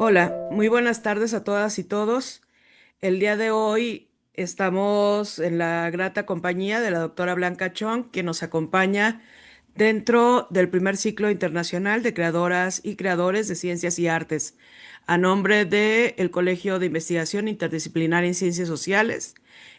Hola, muy buenas tardes a todas y todos. El día de hoy estamos en la grata compañía de la doctora Blanca Chong, que nos acompaña dentro del primer ciclo internacional de creadoras y creadores de ciencias y artes, a nombre del Colegio de Investigación Interdisciplinaria en Ciencias Sociales,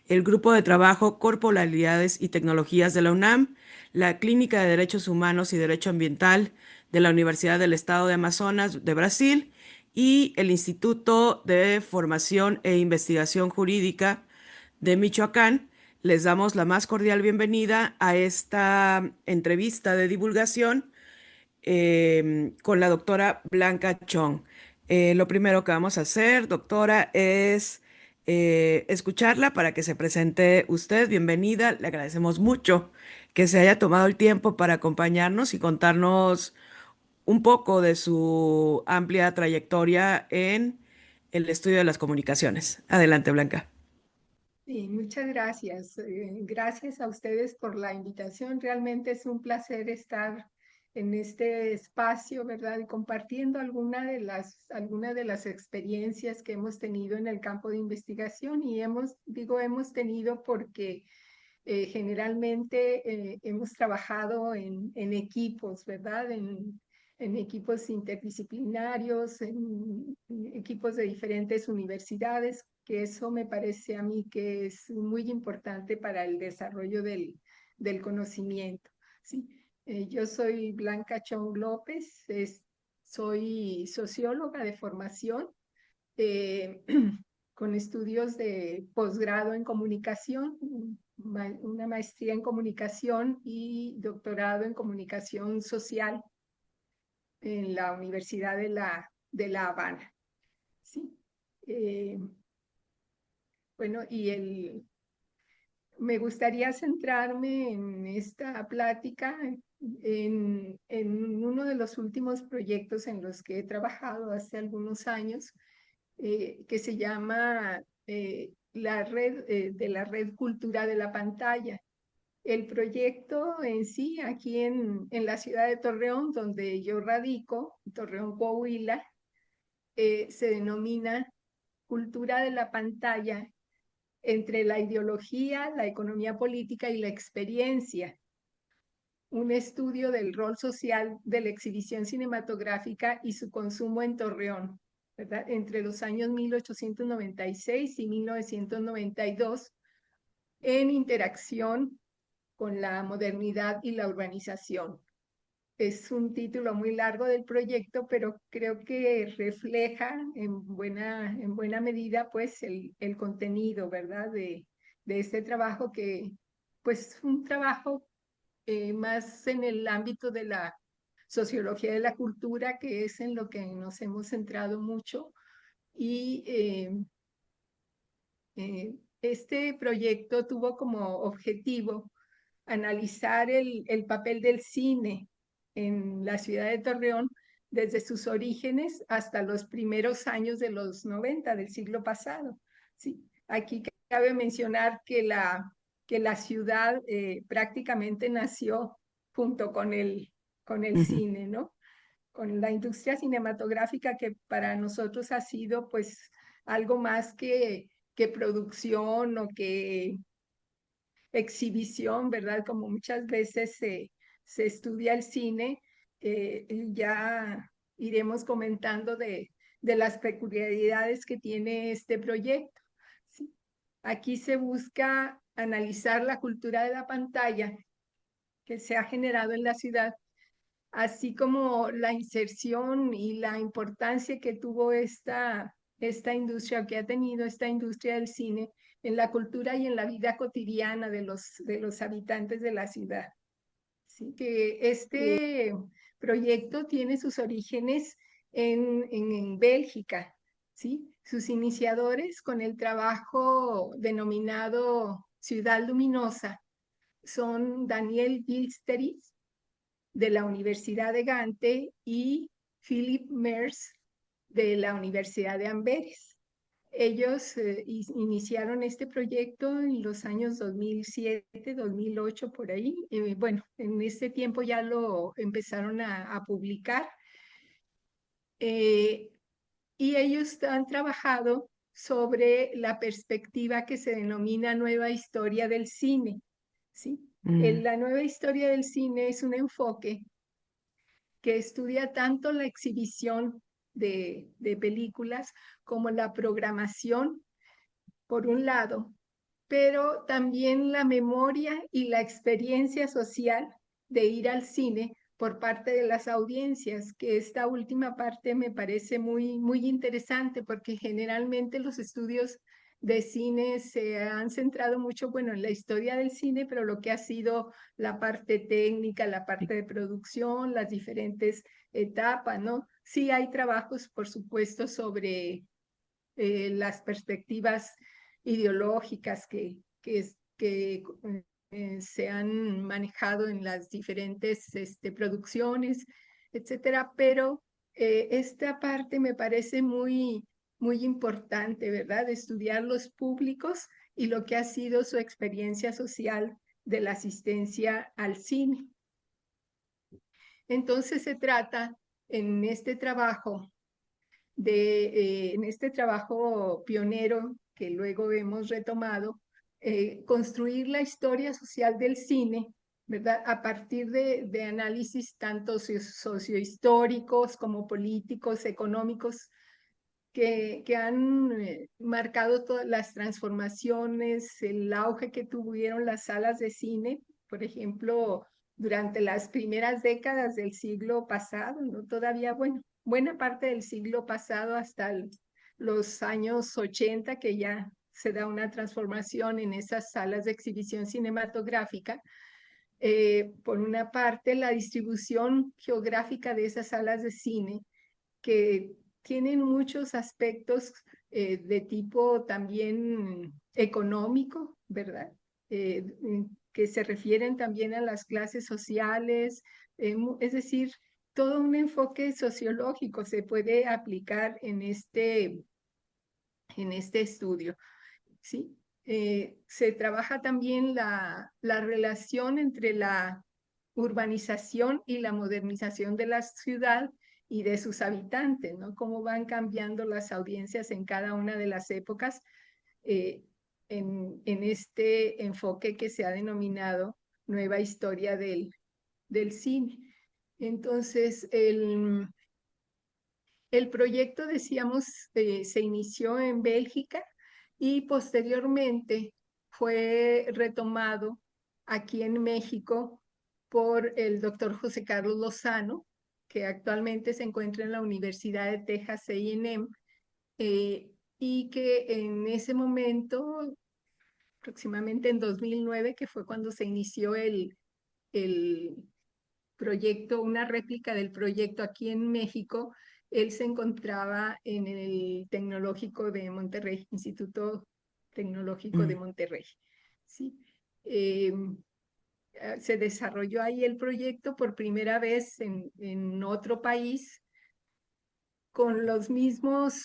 el Grupo de Trabajo Corporalidades y Tecnologías de la UNAM, la Clínica de Derechos Humanos y Derecho Ambiental de la Universidad del Estado de Amazonas de Brasil y el Instituto de Formación e Investigación Jurídica de Michoacán. Les damos la más cordial bienvenida a esta entrevista de divulgación con la doctora Blanca Chong. Lo primero que vamos a hacer, doctora, es escucharla para que se presente usted. Bienvenida, le agradecemos mucho que se haya tomado el tiempo para acompañarnos y contarnos un poco de su amplia trayectoria en el estudio de las comunicaciones. Adelante, Blanca. Sí, muchas gracias. Gracias a ustedes por la invitación. Realmente es un placer estar en este espacio, ¿verdad? Y compartiendo alguna de las experiencias que hemos tenido en el campo de investigación. Y hemos tenido porque generalmente hemos trabajado en equipos, ¿verdad? En equipos interdisciplinarios, en equipos de diferentes universidades, que eso me parece a mí que es muy importante para el desarrollo del conocimiento, ¿sí? Yo soy Blanca Chong López, soy socióloga de formación, eh, con estudios de posgrado en comunicación, una maestría en comunicación y doctorado en comunicación social en la Universidad de La Habana. ¿Sí? Eh, bueno, me gustaría centrarme en esta plática en uno de los últimos proyectos en los que he trabajado hace algunos años, que se llama la red de la red Cultura de la Pantalla. El proyecto en sí, aquí en la ciudad de Torreón, donde yo radico, Torreón, Coahuila, se denomina Cultura de la Pantalla entre la ideología, la economía política y la experiencia, un estudio del rol social de la exhibición cinematográfica y su consumo en Torreón, ¿verdad? Entre los años 1896 y 1992, en interacción con la modernidad y la urbanización. Es un título muy largo del proyecto, pero creo que refleja en buena medida pues el contenido, ¿verdad? De este trabajo que pues un trabajo más en el ámbito de la sociología de la cultura, que es en lo que nos hemos centrado mucho. Y este proyecto tuvo como objetivo analizar el papel del cine en la ciudad de Torreón desde sus orígenes hasta los primeros años de los 90 del siglo pasado. Sí, aquí cabe mencionar que la ciudad prácticamente nació junto con el Ujú. cine, ¿no? Con la industria cinematográfica, que para nosotros ha sido pues algo más que producción o que exhibición, ¿verdad? Como muchas veces se estudia el cine, ya iremos comentando de las peculiaridades que tiene este proyecto. ¿Sí? Aquí se busca analizar la cultura de la pantalla que se ha generado en la ciudad, así como la inserción y la importancia que tuvo esta industria, que ha tenido esta industria del cine en la cultura y en la vida cotidiana de los habitantes de la ciudad. Así que este proyecto tiene sus orígenes en Bélgica, ¿sí? Sus iniciadores con el trabajo denominado Ciudad Luminosa son Daniel Gilsteris de la Universidad de Gante y Philip Mers de la Universidad de Amberes. Ellos iniciaron este proyecto en los años 2007, 2008, por ahí. Bueno, en este tiempo ya lo empezaron a publicar. Eh, y ellos han trabajado sobre la perspectiva que se denomina nueva historia del cine, ¿sí? Mm, La nueva historia del cine es un enfoque que estudia tanto la exhibición de películas como la programación, por un lado, pero también la memoria y la experiencia social de ir al cine por parte de las audiencias, que esta última parte me parece muy interesante porque generalmente los estudios de cine se han centrado mucho, bueno, en la historia del cine, pero lo que ha sido la parte técnica, la sí. parte de producción, las diferentes etapas, ¿no? Sí hay trabajos, por supuesto, sobre las perspectivas ideológicas que se han manejado en las diferentes producciones, etcétera, pero esta parte me parece muy importante, ¿verdad? De estudiar los públicos y lo que ha sido su experiencia social de la asistencia al cine. Entonces se trata en este trabajo en este trabajo pionero que luego hemos retomado, construir la historia social del cine, ¿verdad? A partir de análisis tanto sociohistóricos como políticos, económicos, que han marcado todas las transformaciones, el auge que tuvieron las salas de cine, por ejemplo, durante las primeras décadas del siglo pasado, ¿no? Todavía, bueno, buena parte del siglo pasado hasta los años 80, que ya se da una transformación en esas salas de exhibición cinematográfica. Por una parte, la distribución geográfica de esas salas de cine, que tienen muchos aspectos de tipo también económico, ¿verdad? Que se refieren también a las clases sociales, es decir, todo un enfoque sociológico se puede aplicar en este estudio, ¿sí? Se trabaja también la relación entre la urbanización y la modernización de la ciudad y de sus habitantes, ¿no? Cómo van cambiando las audiencias en cada una de las épocas eh, en este enfoque que se ha denominado nueva historia del cine. Entonces, el proyecto, decíamos, se inició en Bélgica y posteriormente fue retomado aquí en México por el doctor José Carlos Lozano, que actualmente se encuentra en la Universidad de Texas A&M, eh, y que en ese momento, aproximadamente en 2009, que fue cuando se inició el proyecto, una réplica del proyecto aquí en México, él se encontraba en el Tecnológico de Monterrey, Instituto Tecnológico de Mm. Monterrey. ¿Sí? Eh, Se desarrolló ahí el proyecto por primera vez en otro país con los mismos,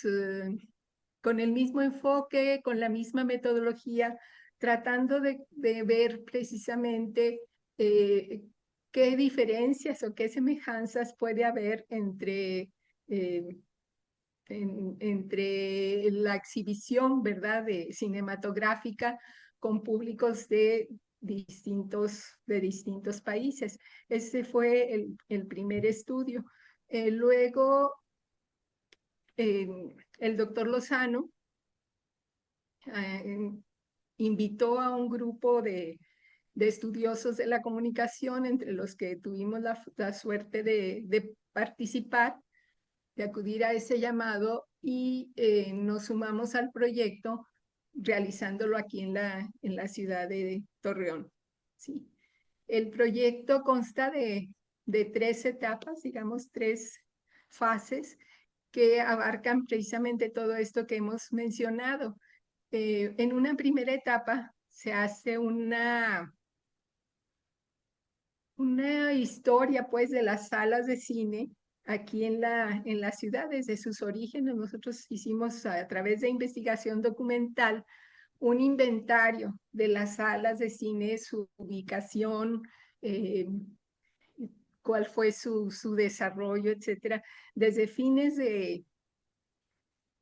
con el mismo enfoque, con la misma metodología, tratando de ver precisamente eh, qué diferencias o qué semejanzas puede haber eh, entre la exhibición, ¿verdad?, de cinematográfica con públicos de distintos países. Ese fue el primer estudio. Luego, el doctor Lozano eh, invitó a un grupo de estudiosos de la comunicación, entre los que tuvimos la suerte de participar, de acudir a ese llamado y nos sumamos al proyecto realizándolo aquí en la ciudad de Torreón. ¿Sí? El proyecto consta de tres etapas, digamos, tres fases que abarcan precisamente todo esto que hemos mencionado. En una primera etapa se hace una historia pues de las salas de cine aquí en la ciudad desde sus orígenes. Nosotros hicimos a través de investigación documental un inventario de las salas de cine, su ubicación, eh, cuál fue su desarrollo, etcétera, desde fines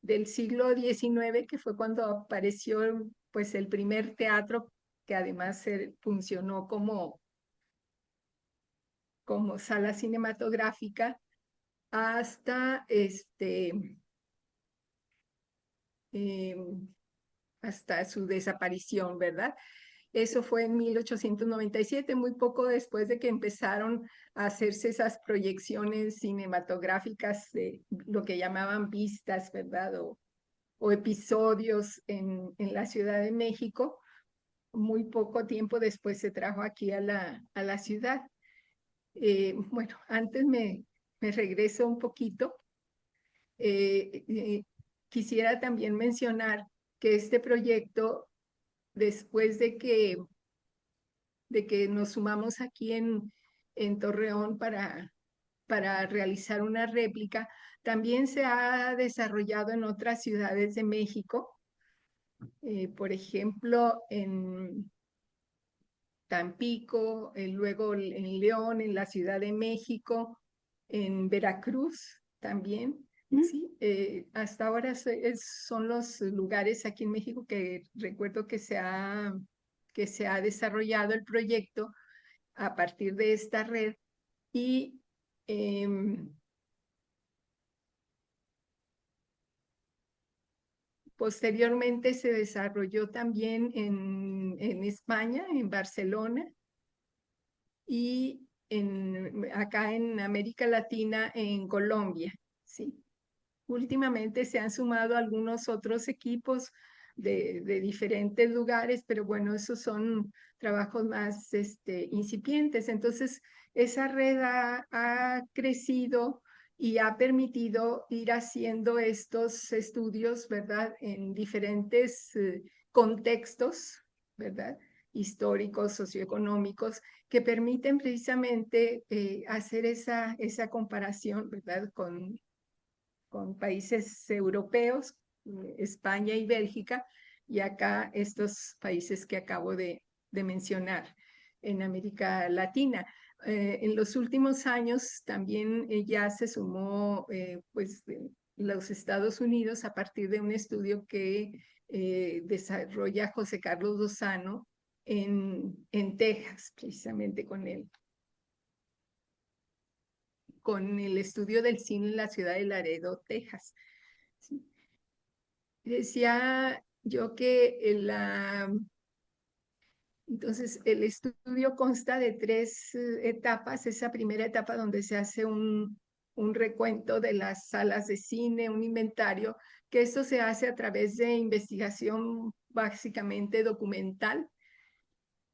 del siglo XIX, que fue cuando apareció pues el primer teatro que además funcionó como sala cinematográfica, hasta eh, hasta su desaparición, ¿verdad? Eso fue en 1897, muy poco después de que empezaron a hacerse esas proyecciones cinematográficas de lo que llamaban vistas, ¿verdad? O episodios en la Ciudad de México. Muy poco tiempo después se trajo aquí a la ciudad. Bueno, antes me regreso un poquito. Eh, eh, Quisiera también mencionar que este proyecto, después de que nos sumamos aquí en Torreón para realizar una réplica, también se ha desarrollado en otras ciudades de México, por ejemplo, en Tampico, luego en León, en la Ciudad de México, en Veracruz también. Mm. Sí, hasta ahora son los lugares aquí en México que recuerdo que se ha desarrollado el proyecto a partir de esta red y posteriormente se desarrolló también en España, en Barcelona, y acá en América Latina, en Colombia, ¿sí? Últimamente se han sumado algunos otros equipos de diferentes lugares, pero bueno, esos son trabajos más incipientes. Entonces, esa red ha crecido y ha permitido ir haciendo estos estudios, ¿verdad? En diferentes contextos, ¿verdad? Históricos, socioeconómicos, que permiten precisamente hacer esa comparación, ¿verdad? Con países europeos, España y Bélgica, y acá estos países que acabo de mencionar en América Latina. En los últimos años también ya se sumó pues, los Estados Unidos a partir de un estudio que desarrolla José Carlos Lozano en Texas, precisamente con el estudio del cine en la ciudad de Laredo, Texas. ¿Sí? Decía yo que entonces el estudio consta de tres etapas. Esa primera etapa donde se hace un recuento de las salas de cine, un inventario, que esto se hace a través de investigación básicamente documental,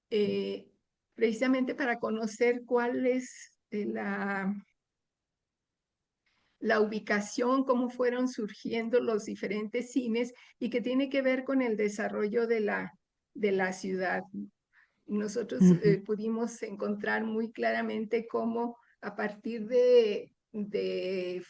eh, precisamente para conocer cuál es la ubicación, cómo fueron surgiendo los diferentes cines y que tiene que ver con el desarrollo de la ciudad. Nosotros Ujú. pudimos encontrar muy claramente cómo a partir de que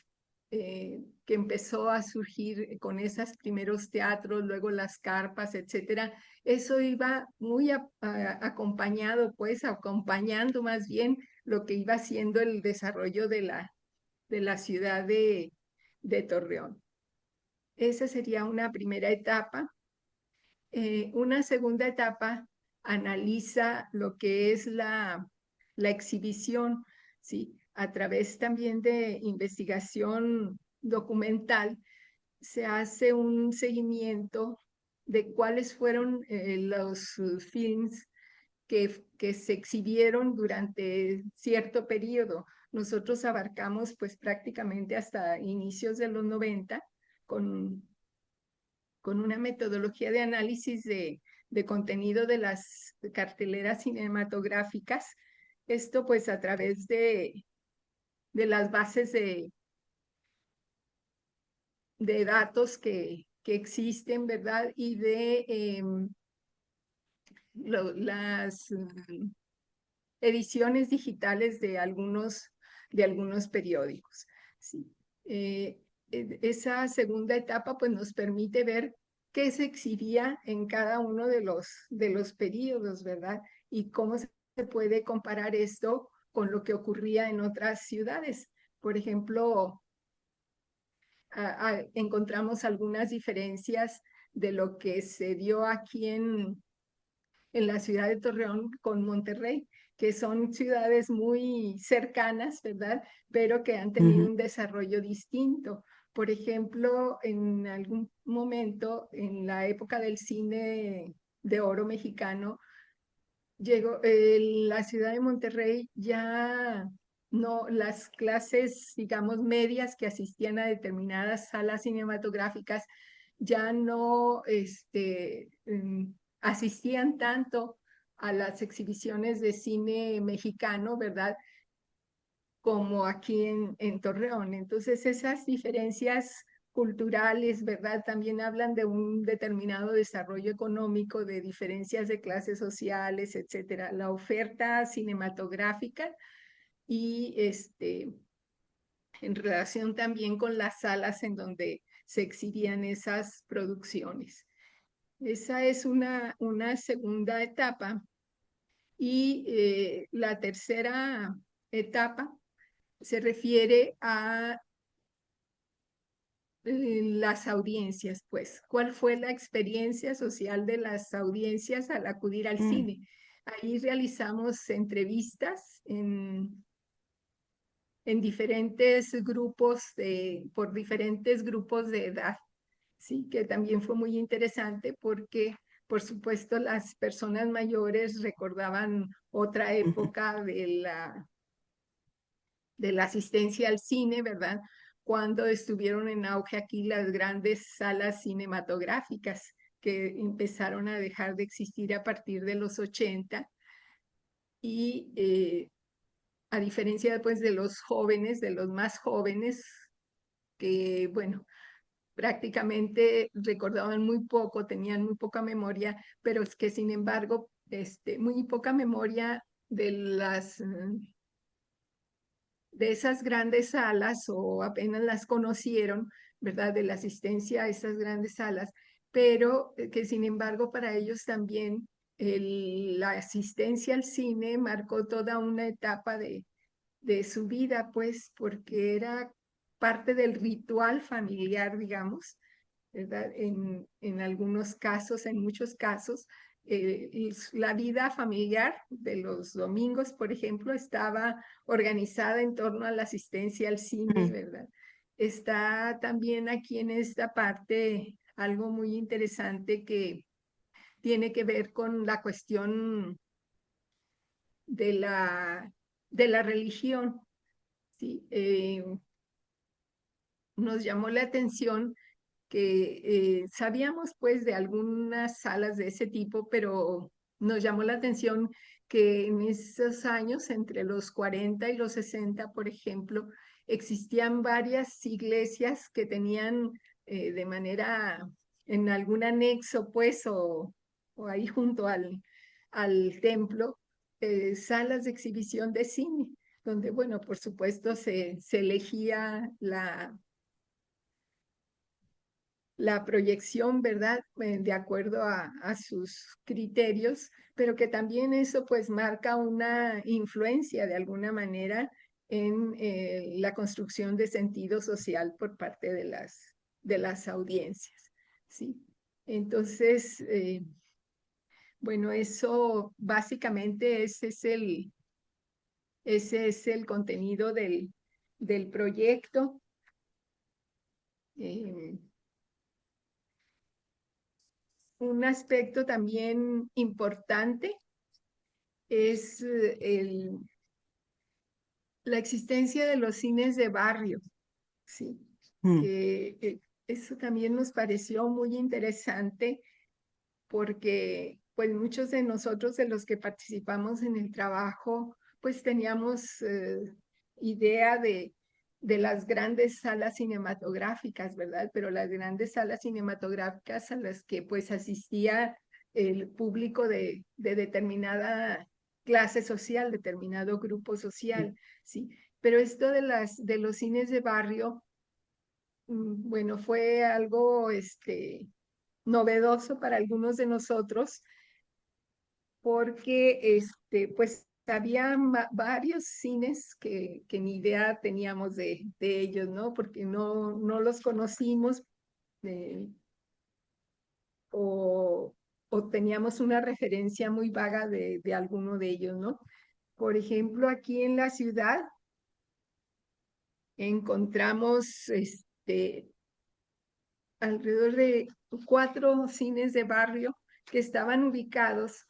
empezó a surgir con esos primeros teatros, luego las carpas, etcétera, eso iba muy acompañado, pues acompañando más bien lo que iba siendo el desarrollo de la ciudad de Torreón. Esa sería una primera etapa. Una segunda etapa analiza lo que es la exhibición, ¿sí? A través también de investigación documental, se hace un seguimiento de cuáles fueron los films que se exhibieron durante cierto periodo. Nosotros abarcamos pues prácticamente hasta inicios de los 90 con, con una metodología de análisis de contenido de las carteleras cinematográficas. Esto pues a través de las bases de datos que existen, ¿verdad? Y de las ediciones digitales de algunos periódicos. Sí. Esa segunda etapa pues nos permite ver qué se exhibía en cada uno de los periodos, ¿verdad? Y cómo se puede comparar esto con lo que ocurría en otras ciudades. Por ejemplo, encontramos algunas diferencias de lo que se dio aquí en la ciudad de Torreón con Monterrey, que son ciudades muy cercanas, ¿verdad? Pero que han tenido Ujú, un desarrollo distinto. Por ejemplo, en algún momento, en la época del cine de oro mexicano, llegó la ciudad de Monterrey ya no, las clases, digamos, medias que asistían a determinadas salas cinematográficas ya no asistían tanto a las exhibiciones de cine mexicano, ¿verdad? Como aquí en Torreón. Entonces, esas diferencias culturales, ¿verdad? También hablan de un determinado desarrollo económico, de diferencias de clases sociales, etcétera. La oferta cinematográfica y en relación también con las salas en donde se exhibían esas producciones. Esa es una segunda etapa. Y la tercera etapa se refiere a las audiencias, pues. ¿Cuál fue la experiencia social de las audiencias al acudir al mm, cine? Ahí realizamos entrevistas en diferentes grupos, por diferentes grupos de edad, ¿sí? Que también fue muy interesante porque, por supuesto, las personas mayores recordaban otra ujú, época de la asistencia al cine, ¿verdad? Cuando estuvieron en auge aquí las grandes salas cinematográficas que empezaron a dejar de existir a partir de los 80 y a diferencia pues de los jóvenes, de los más jóvenes, que bueno, prácticamente recordaban muy poco, tenían muy poca memoria, pero es que sin embargo, muy poca memoria de de esas grandes salas o apenas las conocieron, ¿verdad? De la asistencia a esas grandes salas, pero que sin embargo para ellos también la asistencia al cine marcó toda una etapa de su vida, pues, porque era parte del ritual familiar, digamos, ¿verdad? En algunos casos, en muchos casos, la vida familiar de los domingos, por ejemplo, estaba organizada en torno a la asistencia al cine, mm, ¿verdad? Está también aquí en esta parte algo muy interesante que tiene que ver con la cuestión de de la religión, ¿sí? Nos llamó la atención que sabíamos pues de algunas salas de ese tipo, pero nos llamó la atención que en esos años, entre los 40 y los 60, por ejemplo, existían varias iglesias que tenían de manera, en algún anexo pues, o ahí junto al templo, salas de exhibición de cine, donde, bueno, por supuesto se elegía la proyección, ¿verdad? De acuerdo a sus criterios, pero que también eso pues marca una influencia de alguna manera en la construcción de sentido social por parte de las audiencias, ¿sí? Entonces, bueno, eso básicamente ese es el contenido del proyecto. Eh, un aspecto también importante es la existencia de los cines de barrio, ¿sí? mm, Que eso también nos pareció muy interesante porque pues muchos de nosotros de los que participamos en el trabajo pues teníamos idea de las grandes salas cinematográficas, ¿verdad? Pero las grandes salas cinematográficas a las que pues asistía el público de determinada clase social, determinado grupo social, ¿sí? Pero esto de los cines de barrio, bueno, fue algo novedoso para algunos de nosotros porque pues había varios cines que ni idea teníamos de ellos, ¿no? Porque no los conocimos eh, o, o teníamos una referencia muy vaga de alguno de ellos, ¿no? Por ejemplo, aquí en la ciudad encontramos alrededor de 4 cines de barrio que estaban ubicados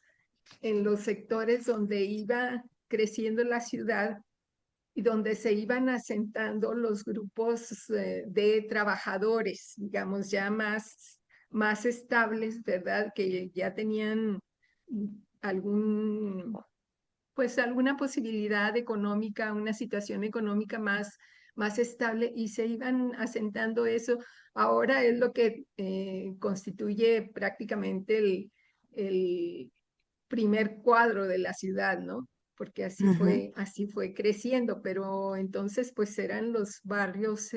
en los sectores donde iba creciendo la ciudad y donde se iban asentando los grupos de trabajadores, digamos, ya más estables, ¿verdad? Que ya tenían algún, pues alguna posibilidad económica, una situación económica más estable y se iban asentando eso. Ahora es lo que constituye prácticamente el primer cuadro de la ciudad, ¿no? Porque Ujú. así fue creciendo, pero entonces pues eran los barrios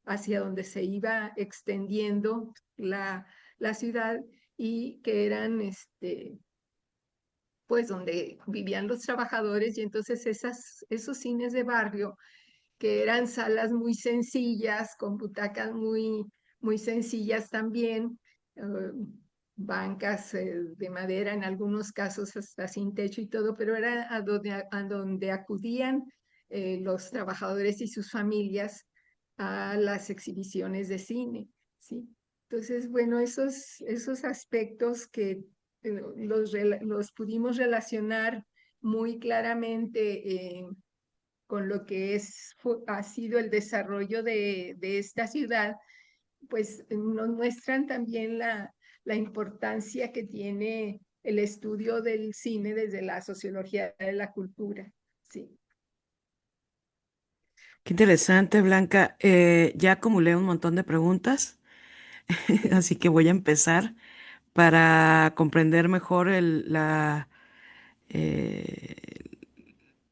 hacia donde se iba extendiendo la ciudad y que eran pues donde vivían los trabajadores y entonces esos cines de barrio que eran salas muy sencillas, con butacas muy sencillas también, eh, bancas de madera, en algunos casos hasta sin techo y todo, pero era a donde acudían los trabajadores y sus familias a las exhibiciones de cine, ¿sí? Entonces, bueno, esos aspectos que los pudimos relacionar muy claramente con lo que ha sido el desarrollo de esta ciudad, pues nos muestran también la importancia que tiene el estudio del cine desde la sociología de la cultura. Sí. Qué interesante, Blanca. Ya acumulé un montón de preguntas, Sí. así que voy a empezar para comprender mejor eh,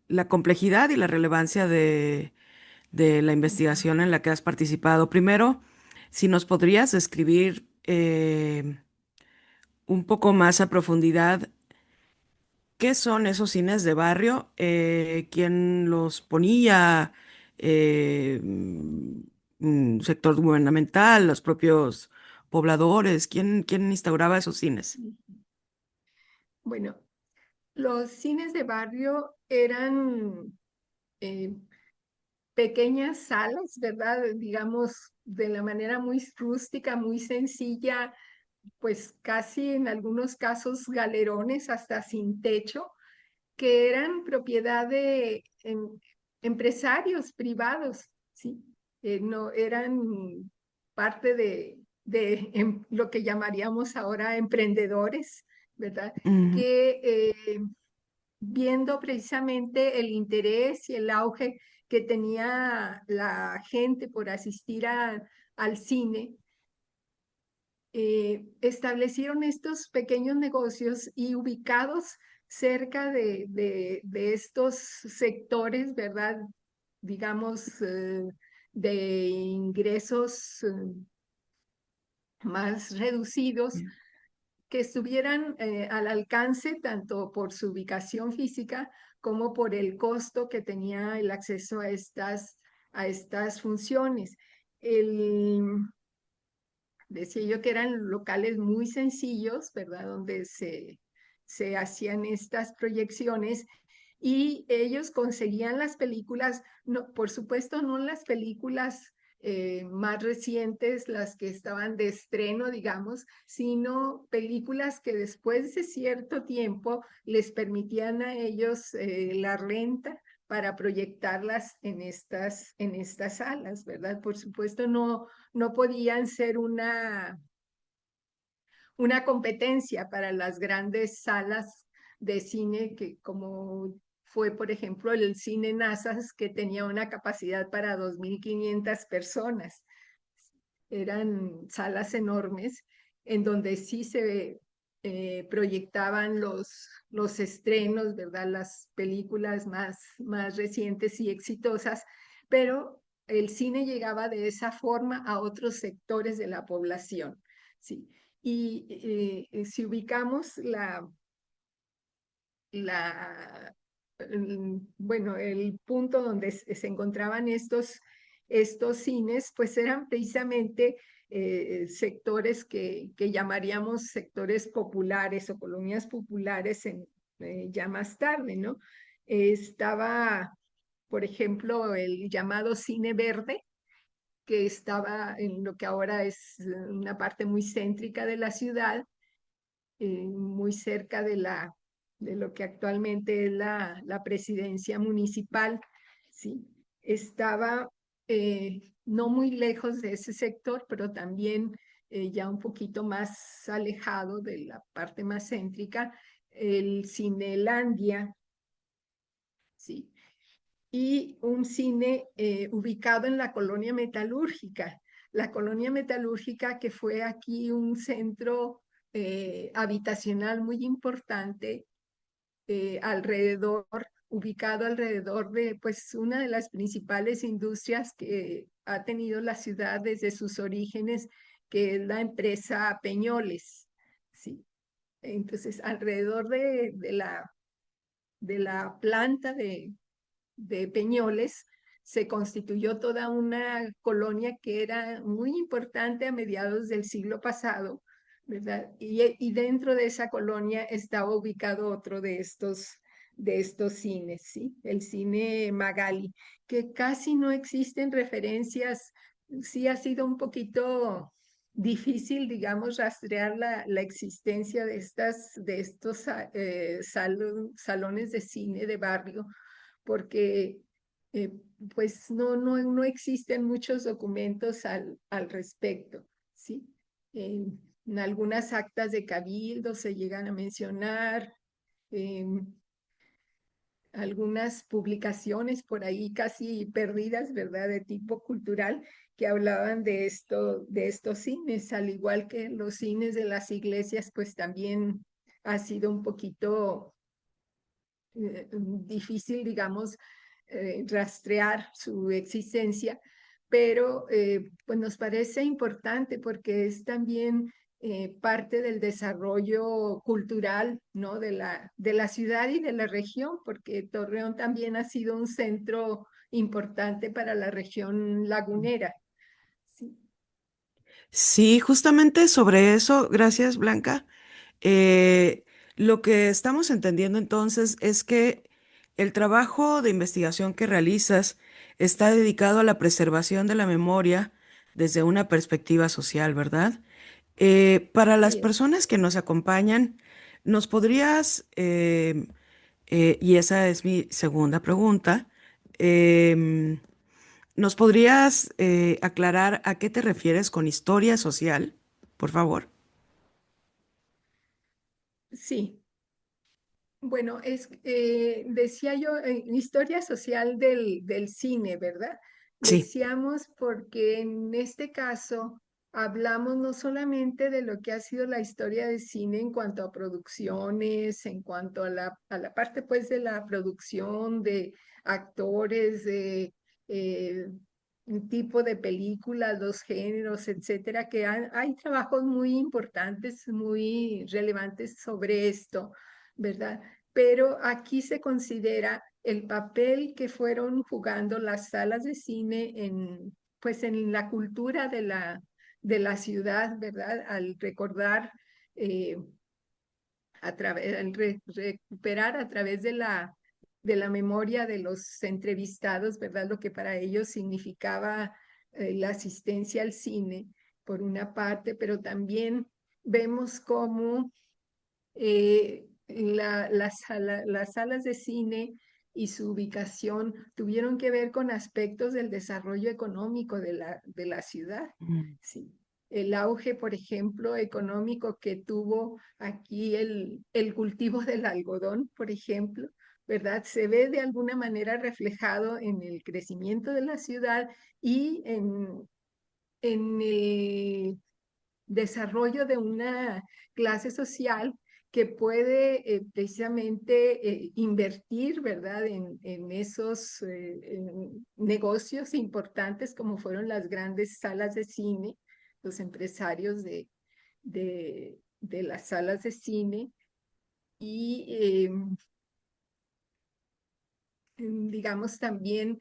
la complejidad y la relevancia de la Ujú. investigación en la que has participado. Primero, si nos podrías describir un poco más a profundidad qué son esos cines de barrio, quién los ponía, sector gubernamental, los propios pobladores, quién instauraba esos cines. Bueno, los cines de barrio eran eh, pequeñas salas, ¿verdad? Digamos, de la manera muy rústica, muy sencilla, pues casi en algunos casos galerones hasta sin techo, que eran propiedad de empresarios privados, ¿sí? No eran parte de lo que llamaríamos ahora emprendedores, ¿verdad? Ujú, Que viendo precisamente el interés y el auge que tenía la gente por asistir al cine, establecieron estos pequeños negocios y ubicados cerca de estos sectores, ¿verdad? Digamos, de ingresos más reducidos, bien. que estuvieran al alcance tanto por su ubicación física como por el costo que tenía el acceso a estas funciones. El, Decía yo que eran locales muy sencillos, ¿verdad? Donde se hacían estas proyecciones y ellos conseguían las películas, no, por supuesto no las películas más recientes, las que estaban de estreno, digamos, sino películas que después de cierto tiempo les permitían a ellos la renta para proyectarlas en estas salas, ¿verdad? Por supuesto no podían ser una competencia para las grandes salas de cine que como fue, por ejemplo, el cine Nazas, que tenía una capacidad para 2.500 personas. Eran salas enormes en donde sí se proyectaban los estrenos, ¿verdad? Las películas más recientes y exitosas, pero el cine llegaba de esa forma a otros sectores de la población, ¿sí? Y si ubicamos la bueno, el punto donde se encontraban estos cines, pues eran precisamente sectores que llamaríamos sectores populares o colonias populares ya más tarde, ¿no? Estaba, por ejemplo, el llamado Cine Verde, que estaba en lo que ahora es una parte muy céntrica de la ciudad, muy cerca de lo que actualmente es la presidencia municipal, ¿sí? Estaba no muy lejos de ese sector, pero también ya un poquito más alejado de la parte más céntrica, el Cinelandia, ¿sí? Y un cine ubicado en la colonia metalúrgica. La colonia metalúrgica que fue aquí un centro habitacional muy importante ubicado alrededor de pues una de las principales industrias que ha tenido la ciudad desde sus orígenes, que es la empresa Peñoles, ¿sí? Entonces, alrededor de la planta de Peñoles, se constituyó toda una colonia que era muy importante a mediados del siglo pasado, ¿verdad? Y dentro de esa colonia estaba ubicado otro de estos cines, ¿sí? El cine Magali, que casi no existen referencias, sí ha sido un poquito difícil, digamos, rastrear la existencia de estos salones de cine de barrio, porque eh, pues no existen muchos documentos al respecto, ¿sí? En algunas actas de cabildo se llegan a mencionar, em, algunas publicaciones por ahí casi perdidas, ¿verdad?, de tipo cultural, que hablaban de estos cines, al igual que los cines de las iglesias, pues también ha sido un poquito difícil, digamos, rastrear su existencia, pero pues nos parece importante porque es también parte del desarrollo cultural, ¿no? de la ciudad y de la región, porque Torreón también ha sido un centro importante para la región lagunera. Sí, Sí, justamente sobre eso, gracias Blanca. Eh, lo que estamos entendiendo entonces es que el trabajo de investigación que realizas está dedicado a la preservación de la memoria desde una perspectiva social, ¿verdad? Para las así es. personas que nos acompañan, ¿nos podrías, y esa es mi segunda pregunta, em, ¿nos podrías aclarar a qué te refieres con historia social, por favor? Sí. Bueno, decía yo, historia social del cine, ¿verdad? Sí. Decíamos porque en este caso hablamos no solamente de lo que ha sido la historia del cine en cuanto a producciones, en cuanto a la parte pues de la producción de actores, de un tipo de películas, los géneros, etcétera, que hay trabajos muy importantes, muy relevantes sobre esto, ¿verdad? Pero aquí se considera el papel que fueron jugando las salas de cine pues en la cultura de la ciudad, ¿verdad? Al recordar, eh, recuperar a través de la memoria de los entrevistados, ¿verdad? Lo que para ellos significaba la asistencia al cine, por una parte, pero también vemos cómo las salas de cine y su ubicación tuvieron que ver con aspectos del desarrollo económico de la ciudad. Mm. Sí. El auge, por ejemplo, económico que tuvo aquí el cultivo del algodón, por ejemplo, ¿verdad? Se ve de alguna manera reflejado en el crecimiento de la ciudad y en el desarrollo de una clase social que puede precisamente invertir, ¿verdad?, en esos en negocios importantes como fueron las grandes salas de cine, los empresarios de las salas de cine y digamos, también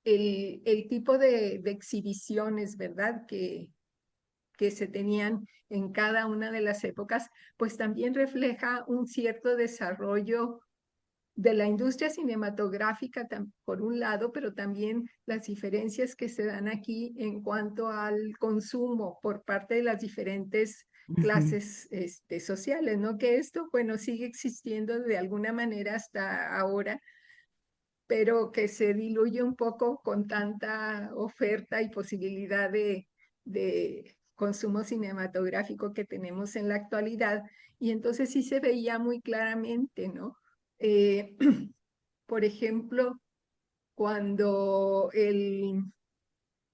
el tipo de exhibiciones, ¿verdad? Que se tenían en cada una de las épocas, pues también refleja un cierto desarrollo de la industria cinematográfica por un lado, pero también las diferencias que se dan aquí en cuanto al consumo por parte de las diferentes Ujú. clases sociales, ¿no? Que esto, bueno, sigue existiendo de alguna manera hasta ahora, pero que se diluye un poco con tanta oferta y posibilidad de consumo cinematográfico que tenemos en la actualidad. Y entonces sí se veía muy claramente, ¿no? Eh, por ejemplo, cuando el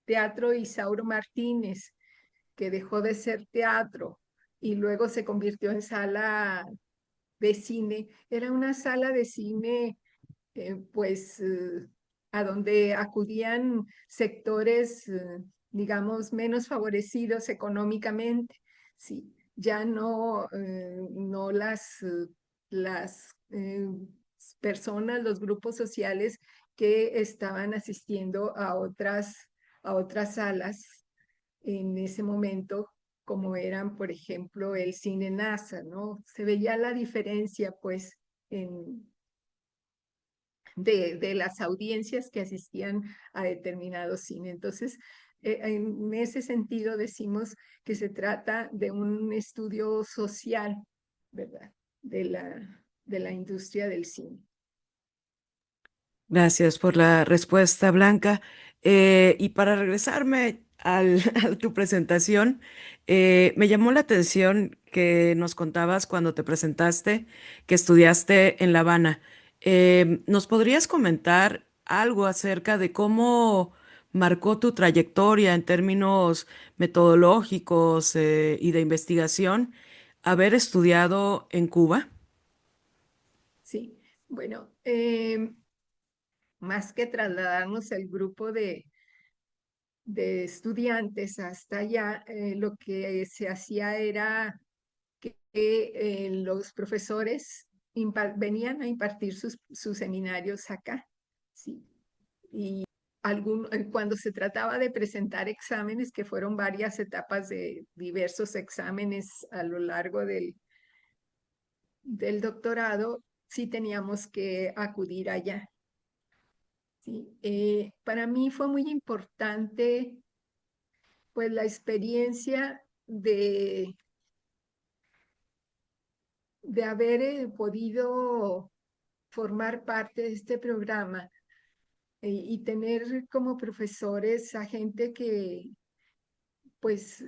Teatro Isauro Martínez, que dejó de ser teatro y luego se convirtió en sala de cine, era una sala de cine pues a donde acudían sectores, digamos, menos favorecidos económicamente. Sí, ya no, no las personas, los grupos sociales que estaban asistiendo a otras salas en ese momento, como eran, por ejemplo, el cine NASA, ¿no? Se veía la diferencia, pues, en, de las audiencias que asistían a determinado cine. Entonces, en ese sentido decimos que se trata de un estudio social, ¿verdad? De la industria del cine. Gracias por la respuesta, Blanca. Y para regresarme a tu presentación, me llamó la atención que nos contabas cuando te presentaste que estudiaste en La Habana. ¿Nos podrías comentar algo acerca de cómo marcó tu trayectoria en términos metodológicos, y de investigación haber estudiado en Cuba? Sí, bueno, más que trasladarnos el grupo de estudiantes hasta allá, lo que se hacía era que los profesores venían a impartir sus seminarios acá. Sí. Y cuando se trataba de presentar exámenes, que fueron varias etapas de diversos exámenes a lo largo del doctorado, sí teníamos que acudir allá. Sí. Para mí fue muy importante pues la experiencia de haber podido formar parte de este programa y tener como profesores a gente que, pues,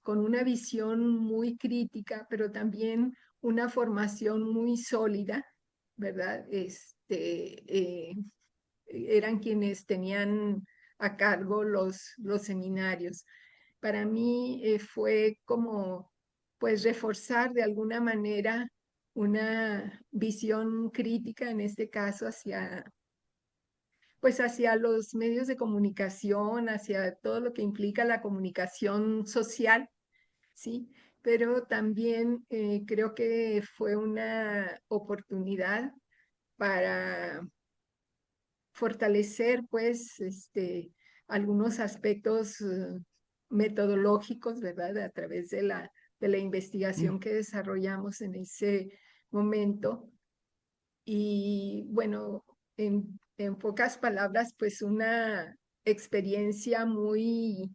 con una visión muy crítica, pero también una formación muy sólida, ¿verdad? Eran quienes tenían a cargo los seminarios. Para mí fue como, pues, reforzar de alguna manera una visión crítica, en este caso, pues hacia los medios de comunicación, hacia todo lo que implica la comunicación social, ¿sí? Pero también creo que fue una oportunidad para fortalecer, pues, algunos aspectos metodológicos, ¿verdad? A través de la investigación que desarrollamos en ese momento. Y bueno, en pocas palabras, pues una experiencia muy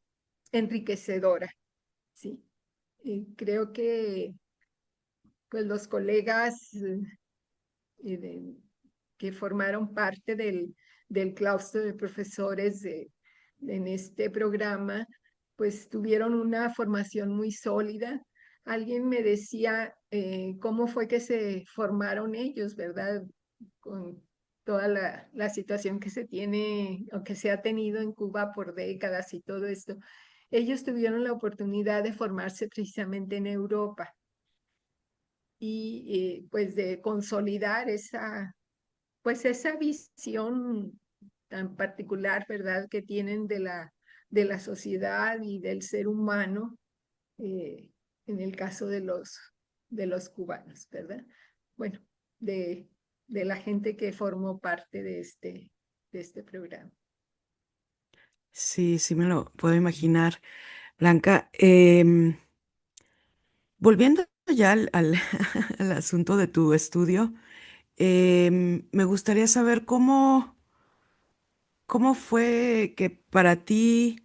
enriquecedora, ¿sí? Creo que pues los colegas de- que formaron parte del claustro de profesores en este programa, pues tuvieron una formación muy sólida. Alguien me decía cómo fue que se formaron ellos, ¿verdad? Con toda la situación que se tiene o que se ha tenido en Cuba por décadas y todo esto. Ellos tuvieron la oportunidad de formarse precisamente en Europa y pues de consolidar pues esa visión tan particular, ¿verdad?, que tienen de la sociedad y del ser humano, eh, en el caso de los cubanos, ¿verdad? Bueno, de, de la gente que formó parte de este programa. Sí, sí me lo puedo imaginar. Blanca, volviendo ya al asunto de tu estudio, me gustaría saber cómo fue que para ti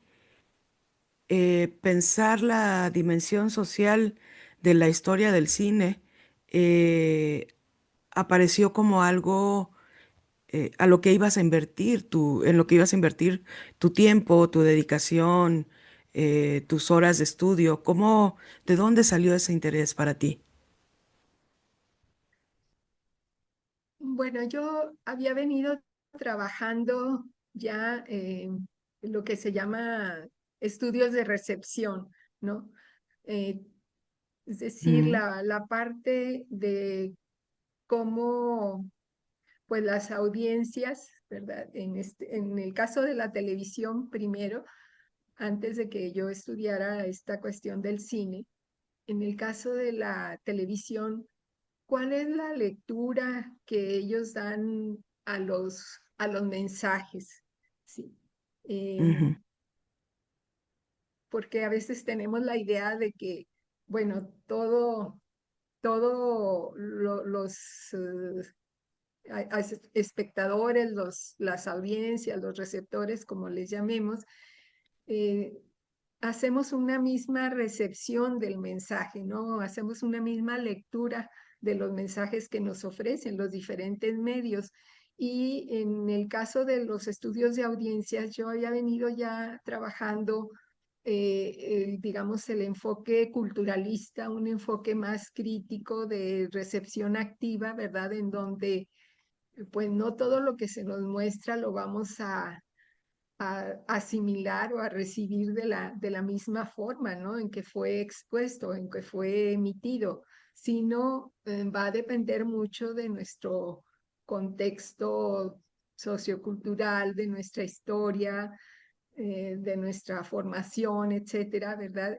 pensar la dimensión social de la historia del cine eh, apareció como algo a lo que ibas a invertir en lo que ibas a invertir tu tiempo, tu dedicación, tus horas de estudio. ¿De dónde salió ese interés para ti? Bueno, yo había venido trabajando ya en lo que se llama estudios de recepción, ¿no? Eh, es decir, Mm, la parte de cómo pues las audiencias, ¿verdad? En el caso de la televisión, primero, antes de que yo estudiara esta cuestión del cine, en el caso de la televisión, ¿cuál es la lectura que ellos dan a los mensajes? Sí. ujú, Porque a veces tenemos la idea de que, bueno, los espectadores, las audiencias, los receptores, como les llamemos, eh, hacemos una misma recepción del mensaje, ¿no? Hacemos una misma lectura de los mensajes que nos ofrecen los diferentes medios. Y en el caso de los estudios de audiencias, yo había venido ya trabajando, digamos, el enfoque culturalista, un enfoque más crítico de recepción activa, ¿verdad? En donde, pues, no todo lo que se nos muestra lo vamos a asimilar o a recibir de la misma forma, ¿no? En que fue expuesto, en que fue emitido, sino va a depender mucho de nuestro contexto sociocultural, de nuestra historia, de nuestra formación, etcétera, ¿verdad?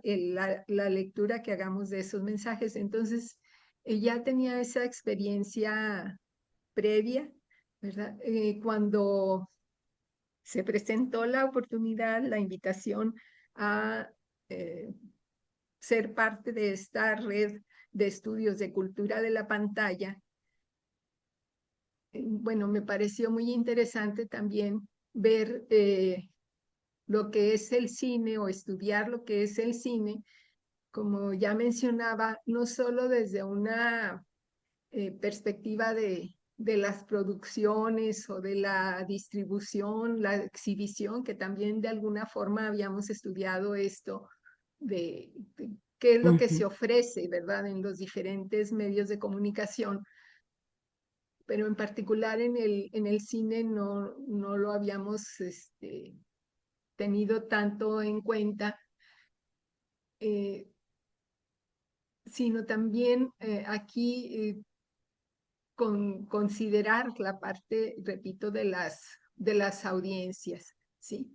La lectura que hagamos de esos mensajes. Entonces, ya tenía esa experiencia previa, ¿verdad? Cuando se presentó la oportunidad, la invitación a eh, ser parte de esta red de estudios de cultura de la pantalla. Bueno, me pareció muy interesante también ver lo que es el cine o estudiar lo que es el cine, como ya mencionaba, no solo desde una perspectiva de las producciones o de la distribución, la exhibición, que también de alguna forma habíamos estudiado esto de qué es lo que se ujú. ofrece, ¿verdad?, en los diferentes medios de comunicación, pero en particular en el cine no lo habíamos tenido tanto en cuenta, eh, sino también aquí considerar la parte, repito, de las audiencias, ¿sí?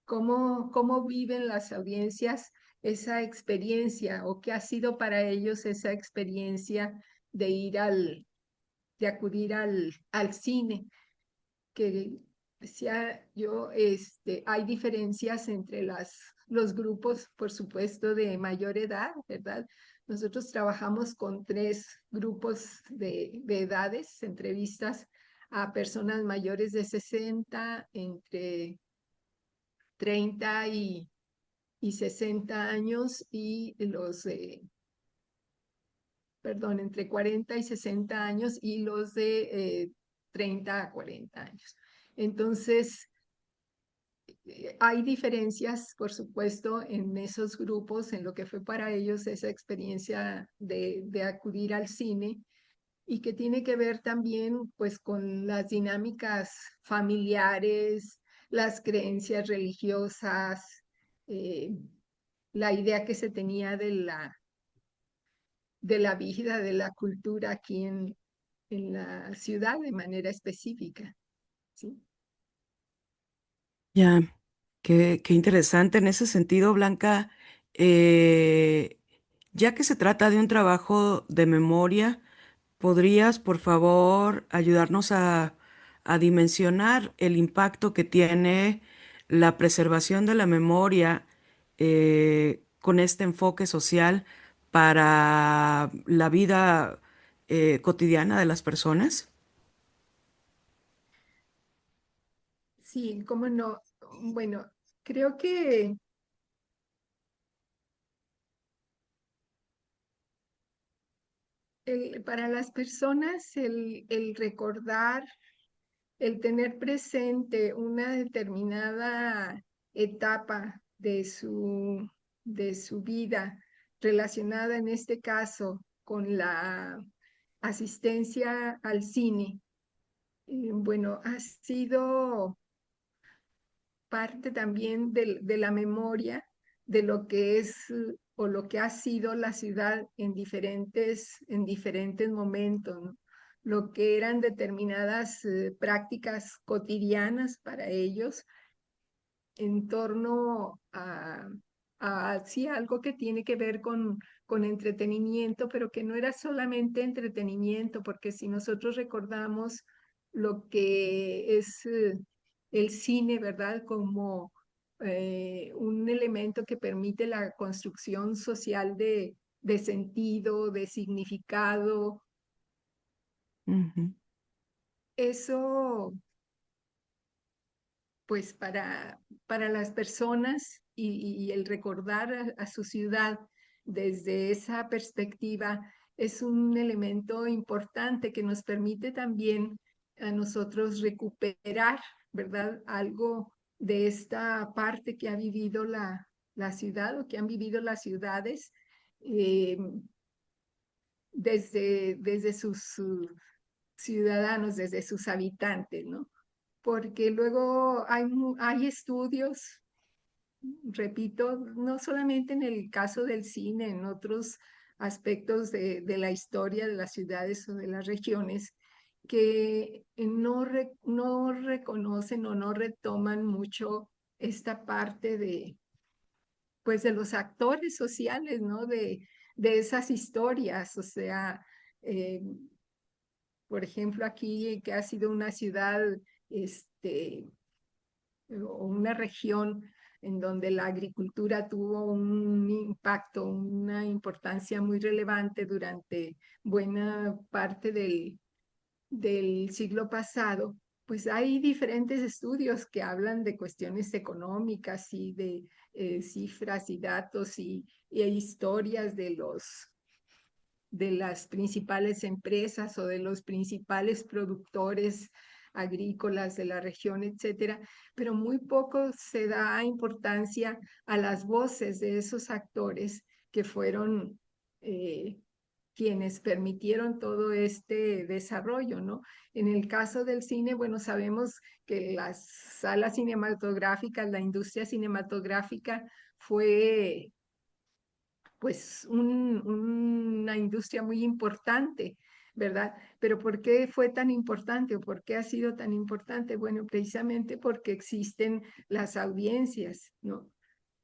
Cómo viven las audiencias esa experiencia o qué ha sido para ellos esa experiencia de de acudir al cine, que decía yo, hay diferencias entre los grupos, por supuesto, de mayor edad, ¿verdad? Nosotros trabajamos con tres grupos de edades, entrevistas a personas mayores de 60, entre 30 y 60 años, y perdón, entre 40 y 60 años, y los de 30 a 40 años. Entonces, hay diferencias, por supuesto, en esos grupos, en lo que fue para ellos esa experiencia de acudir al cine y que tiene que ver también pues con las dinámicas familiares, las creencias religiosas, eh, la idea que se tenía de la vida, de la cultura aquí en la ciudad de manera específica, ¿sí? Ya, qué interesante. En ese sentido, Blanca, eh, ya que se trata de un trabajo de memoria, ¿Podrías, por favor, ayudarnos a dimensionar el impacto que tiene la preservación de la memoria con este enfoque social para la vida cotidiana de las personas? Sí, cómo no. Bueno, creo que para las personas el recordar, el tener presente una determinada etapa de su vida relacionada en este caso con la asistencia al cine, bueno, ha sido parte también de la memoria de lo que es o lo que ha sido la ciudad en diferentes momentos, ¿no? Lo que eran determinadas prácticas cotidianas para ellos en torno a sí, algo que tiene que ver con entretenimiento, pero que no era solamente entretenimiento, porque si nosotros recordamos lo que es el cine, ¿verdad? Como un elemento que permite la construcción social de sentido, de significado, Ujú, eso pues para las personas y el recordar a su ciudad desde esa perspectiva es un elemento importante que nos permite también a nosotros recuperar, ¿verdad? Algo de esta parte que ha vivido la ciudad o que han vivido las ciudades eh, desde sus ciudadanos, desde sus habitantes, ¿no? Porque luego hay estudios, repito, no solamente en el caso del cine, en otros aspectos de la historia de las ciudades o de las regiones, que no reconocen o no retoman mucho esta parte pues, de los actores sociales, ¿no? De esas historias, o sea, eh, por ejemplo, aquí que ha sido una ciudad, este, o una región en donde la agricultura tuvo un impacto, una importancia muy relevante durante buena parte del siglo pasado, pues hay diferentes estudios que hablan de cuestiones económicas y de cifras y datos y historias de las principales empresas o de los principales productores agrícolas de la región, etcétera, pero muy poco se da importancia a las voces de esos actores que fueron eh, quienes permitieron todo este desarrollo, ¿no? En el caso del cine, bueno, sabemos que las salas cinematográficas, la industria cinematográfica fue pues una industria muy importante, ¿verdad? Pero ¿por qué fue tan importante o por qué ha sido tan importante? Bueno, precisamente porque existen las audiencias, ¿no?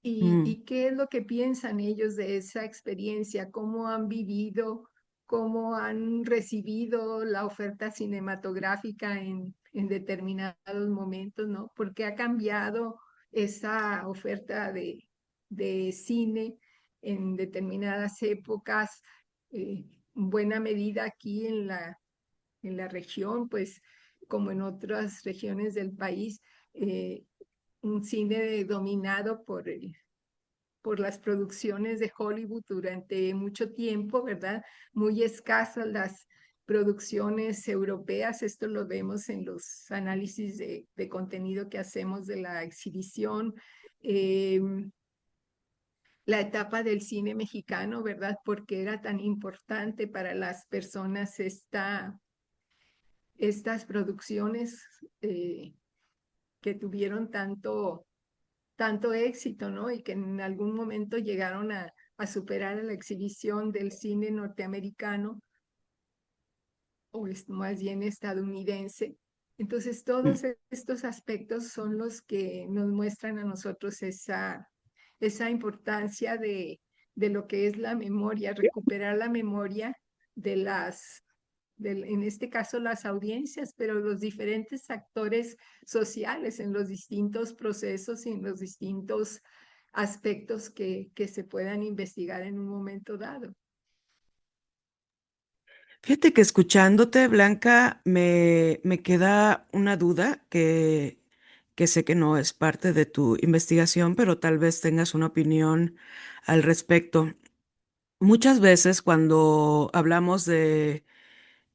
mm, Y qué es lo que piensan ellos de esa experiencia, cómo han vivido, cómo han recibido la oferta cinematográfica en determinados momentos, ¿no? Porque ha cambiado esa oferta de cine en determinadas épocas, en buena medida aquí en la región, pues como en otras regiones del país, eh, un cine dominado por las producciones de Hollywood durante mucho tiempo, ¿verdad? Muy escasas las producciones europeas, esto lo vemos en los análisis de contenido que hacemos de la exhibición. Eh, la etapa del cine mexicano, ¿verdad? Porque era tan importante para las personas estas producciones que tuvieron tanto éxito, ¿no? Y que en algún momento llegaron a superar a la exhibición del cine norteamericano o es más bien estadounidense. Entonces, mm. todos estos aspectos son los que nos muestran a nosotros esa importancia de lo que es la memoria, recuperar la memoria de en este caso las audiencias, pero los diferentes actores sociales en los distintos procesos y en los distintos aspectos que se puedan investigar en un momento dado. Fíjate que escuchándote, Blanca, me queda una duda que sé que no es parte de tu investigación, pero tal vez tengas una opinión al respecto. Muchas veces cuando hablamos de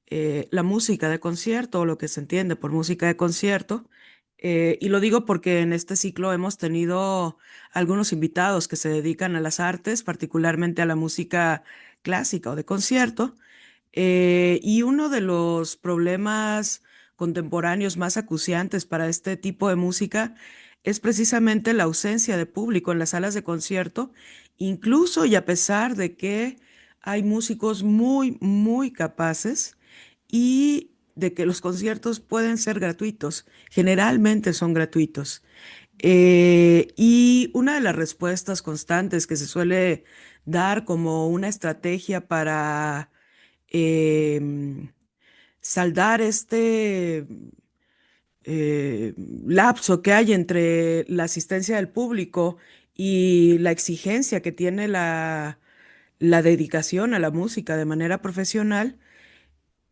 la música de concierto o lo que se entiende por música de concierto, y lo digo porque en este ciclo hemos tenido algunos invitados que se dedican a las artes, particularmente a la música clásica o de concierto. Y uno de los problemas contemporáneos más acuciantes para este tipo de música es precisamente la ausencia de público en las salas de concierto, incluso y a pesar de que hay músicos muy, muy capaces y de que los conciertos pueden ser gratuitos, generalmente son gratuitos. Y una de las respuestas constantes que se suele dar como una estrategia para em, saldar este lapso que hay entre la asistencia del público y la exigencia que tiene la dedicación a la música de manera profesional,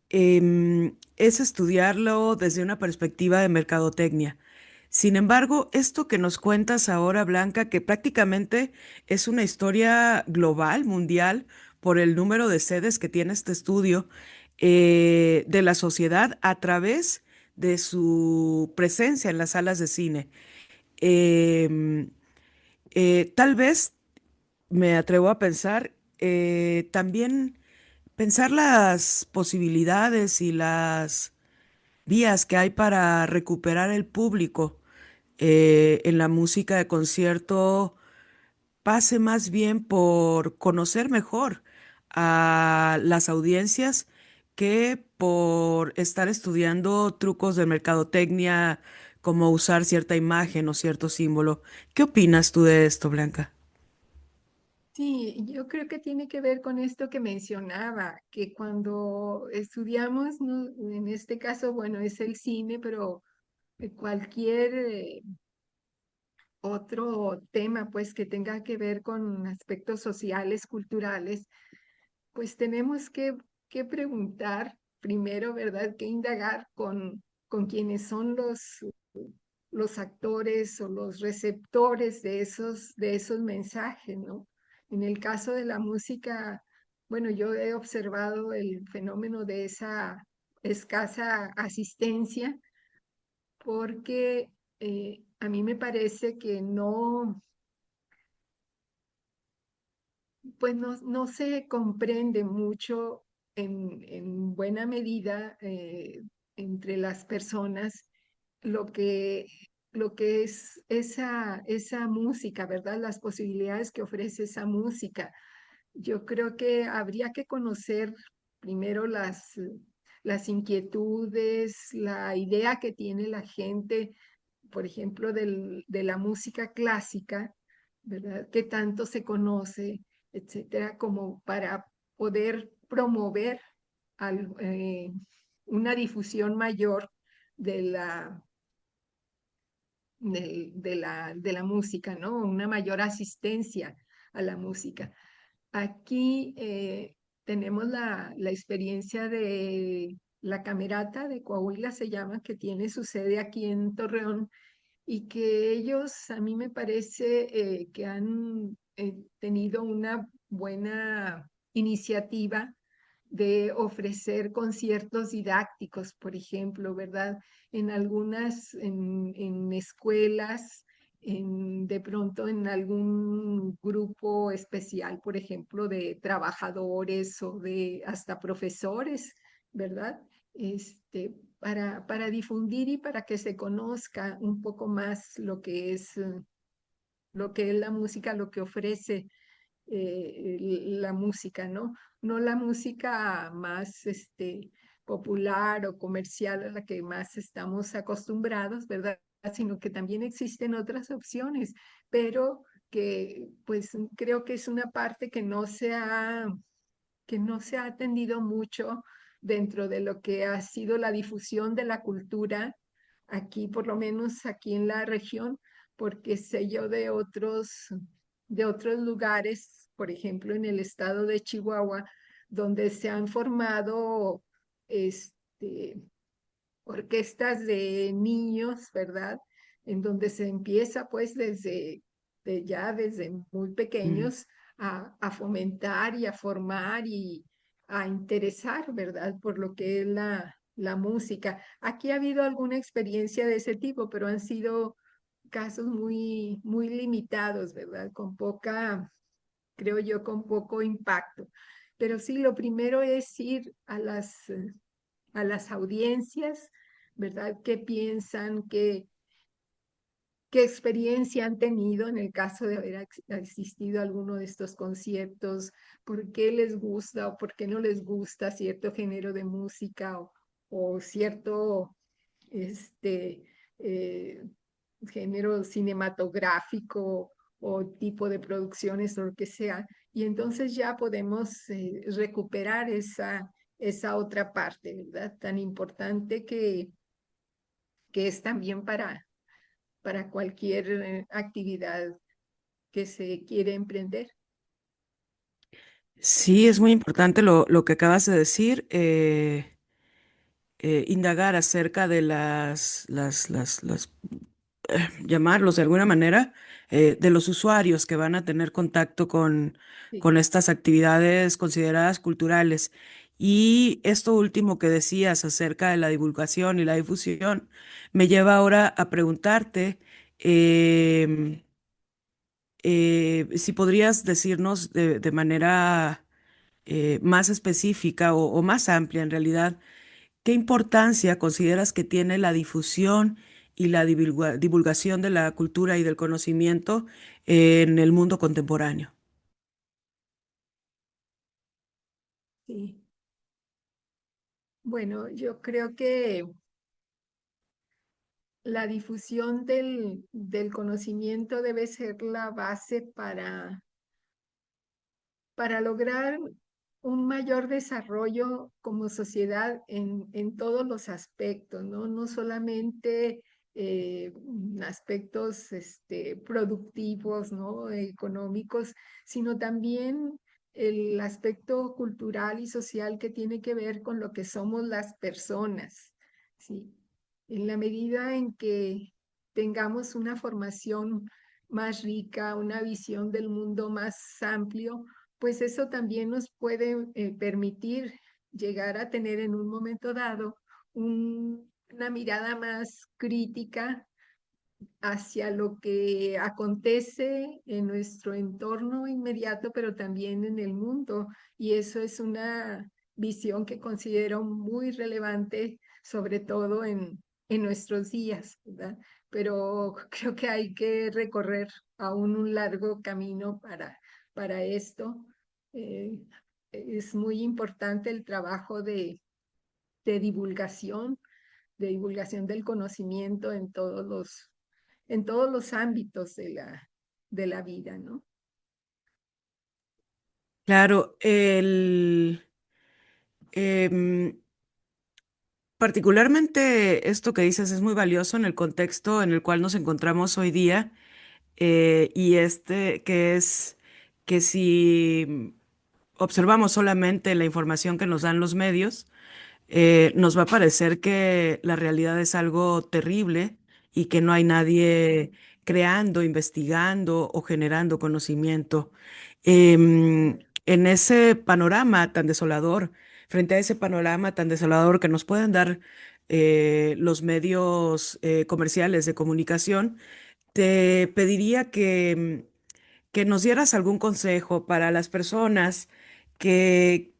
es estudiarlo desde una perspectiva de mercadotecnia. Sin embargo, esto que nos cuentas ahora, Blanca, que prácticamente es una historia global, mundial, por el número de sedes que tiene este estudio, de la sociedad a través de su presencia en las salas de cine. Em, Tal vez me atrevo a pensar, también pensar las posibilidades y las vías que hay para recuperar el público en la música de concierto pase más bien por conocer mejor a las audiencias que por estar estudiando trucos de mercadotecnia, como usar cierta imagen o cierto símbolo. ¿Qué opinas tú de esto, Blanca? Sí, yo creo que tiene que ver con esto que mencionaba, que cuando estudiamos, en este caso, bueno, es el cine, pero cualquier otro tema, pues, que tenga que ver con aspectos sociales, culturales, pues tenemos que preguntar primero, ¿verdad? Que indagar con quienes son los actores o los receptores de esos mensajes, ¿no? En el caso de la música, bueno, yo he observado el fenómeno de esa escasa asistencia porque a mí me parece que no, pues no se comprende mucho en buena medida entre las personas lo que, lo que es esa música, ¿verdad? Las posibilidades que ofrece esa música. Yo creo que habría que conocer primero las inquietudes, la idea que tiene la gente, por ejemplo, de la música clásica, ¿verdad? ¿Qué tanto se conoce, etcétera, como para poder promover una difusión mayor de de la música, ¿no? Una mayor asistencia a la música. Aquí tenemos la experiencia de la Camerata de Coahuila, se llama, que tiene su sede aquí en Torreón y que ellos, a mí me parece que han tenido una buena iniciativa de ofrecer conciertos didácticos, por ejemplo, ¿verdad? En algunas, en escuelas, de pronto en algún grupo especial, por ejemplo, de trabajadores o de hasta profesores, ¿verdad? Para difundir y para que se conozca un poco más lo que es la música, lo que ofrece la música, ¿no? No la música más popular o comercial a la que más estamos acostumbrados, ¿verdad? Sino que también existen otras opciones, pero que pues creo que es una parte que no se ha atendido mucho dentro de lo que ha sido la difusión de la cultura aquí, por lo menos aquí en la región, porque sé yo de otros lugares, por ejemplo, en el estado de Chihuahua, donde se han formado este, orquestas de niños, ¿verdad? En donde se empieza pues desde muy Mm. pequeños a fomentar y a formar y a interesar, ¿verdad? Por lo que es la música. Aquí ha habido alguna experiencia de ese tipo, pero han sido casos muy limitados, ¿verdad? Con poca, creo yo, con poco impacto. Pero sí, lo primero es ir a las audiencias, ¿verdad? ¿Qué piensan? ¿Qué experiencia han tenido en el caso de haber asistido a alguno de estos conciertos? ¿Por qué les gusta o por qué no les gusta cierto género de música o cierto este, eh, género cinematográfico o tipo de producciones o lo que sea? Y entonces ya podemos recuperar esa otra parte, ¿verdad? Tan importante que es también para cualquier actividad que se quiere emprender. Sí, es muy importante lo que acabas de decir. Indagar acerca de llamarlos de alguna manera, de los usuarios que van a tener contacto Sí, con estas actividades consideradas culturales. Y esto último que decías acerca de la divulgación y la difusión, me lleva ahora a preguntarte em, si podrías decirnos de manera más específica o más amplia en realidad. ¿Qué importancia consideras que tiene la difusión y la divulgación de la cultura y del conocimiento en el mundo contemporáneo? sí. Bueno, yo creo que la difusión del conocimiento debe ser la base para lograr un mayor desarrollo como sociedad en todos los aspectos, ¿no? No solamente aspectos productivos, ¿no? Económicos, sino también el aspecto cultural y social que tiene que ver con lo que somos las personas, ¿sí? En la medida en que tengamos una formación más rica, una visión del mundo más amplio, pues eso también nos puede permitir llegar a tener en un momento dado una mirada más crítica hacia lo que acontece en nuestro entorno inmediato, pero también en el mundo. Y eso es una visión que considero muy relevante, sobre todo en nuestros días, ¿verdad? Pero creo que hay que recorrer aún un largo camino para esto. Eh, es muy importante el trabajo de divulgación, de divulgación del conocimiento en todos los ámbitos de la vida, ¿no? Claro, em, particularmente esto que dices es muy valioso en el contexto en el cual nos encontramos hoy día, y este que es que si observamos solamente la información que nos dan los medios, nos va a parecer que la realidad es algo terrible y que no hay nadie creando, investigando o generando conocimiento. En ese panorama tan desolador, frente a ese panorama tan desolador que nos pueden dar los medios comerciales de comunicación, te pediría que nos dieras algún consejo para las personas que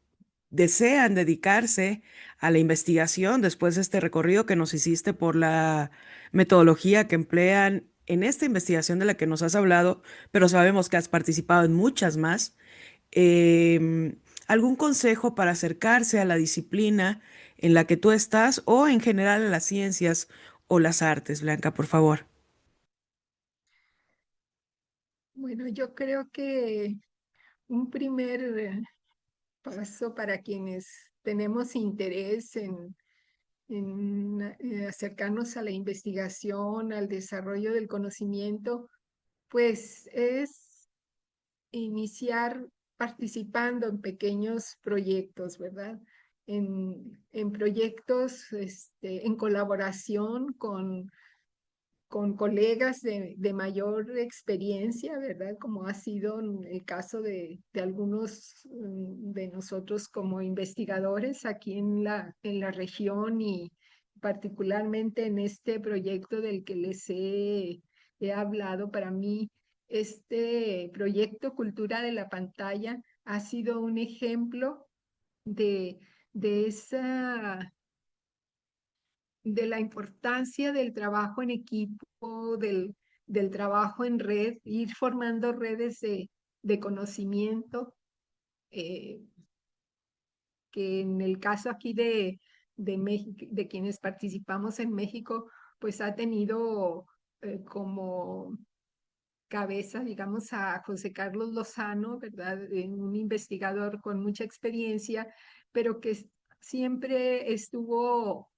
desean dedicarse a la investigación después de este recorrido que nos hiciste por la metodología que emplean en esta investigación de la que nos has hablado, pero sabemos que has participado en muchas más. ¿Algún consejo para acercarse a la disciplina en la que tú estás o en general a las ciencias o las artes, Blanca, por favor? Bueno, yo creo que un primer paso para quienes tenemos interés en acercarnos a la investigación, al desarrollo del conocimiento, pues es iniciar participando en pequeños proyectos, ¿verdad? En proyectos en colaboración con colegas de mayor experiencia, ¿verdad? Como ha sido en el caso de algunos de nosotros como investigadores aquí en la región y particularmente en este proyecto del que he hablado. Para mí, este proyecto Cultura de la Pantalla ha sido un ejemplo de, de esa de la importancia del trabajo en equipo, del trabajo en red, ir formando redes de conocimiento, eh, que en el caso aquí de México, de quienes participamos en México, pues ha tenido como cabeza, digamos, a José Carlos Lozano, ¿verdad? Un investigador con mucha experiencia, pero que siempre estuvo